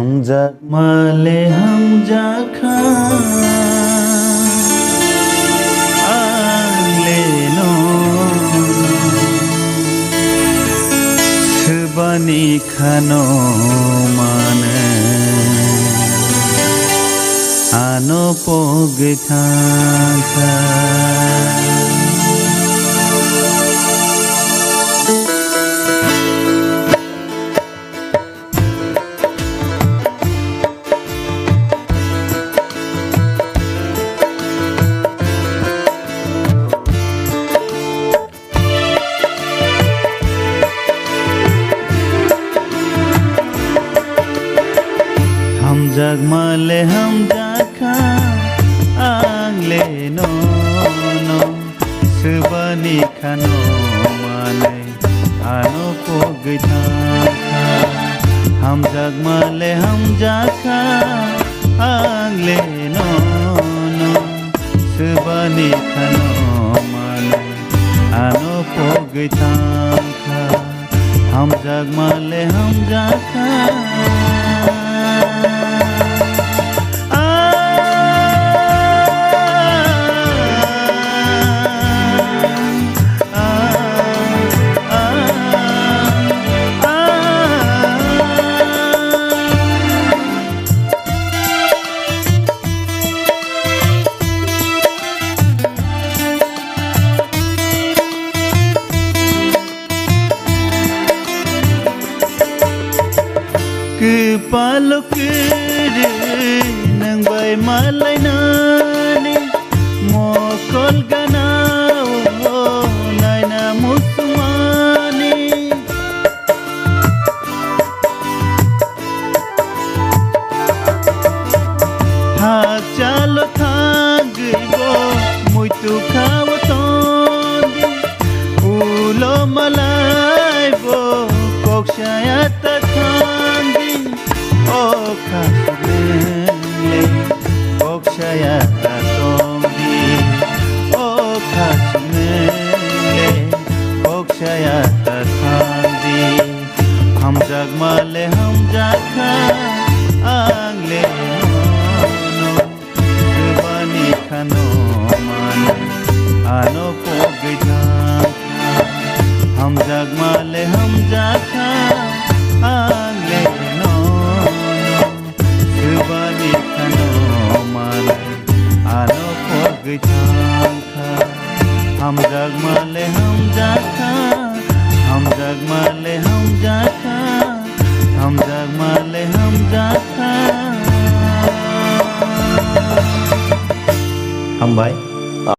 हम जगमाले हम जाखा आंगलेनो sebani khano mane ano pogitaka हम जगमाले हम जाखा आंगलेनो sebani khano mane ano pogitaka हम जगमाले हम जाखा आंगलेनो sebani khano mane ano pogitaka हम जगमाले हम जाखा Kepalok nang bay malay nani mokol ganao nay na musumani ha chalo thagbo muito khawatondi ulo malay bo kokshayata Khasmele Okshayata Tombi O Khasmele Okshayata Thandi Ham Jagmale Ham Jakha Angle no Sebani Khano Mane Ano Pogitaka Ham Jagmale Ham Jakha Angle sebani khano mane ano pogitaka हम जगमाले हम जाखा हम जगमाले हम जाखा हम जगमाले हम जाखा हम भाई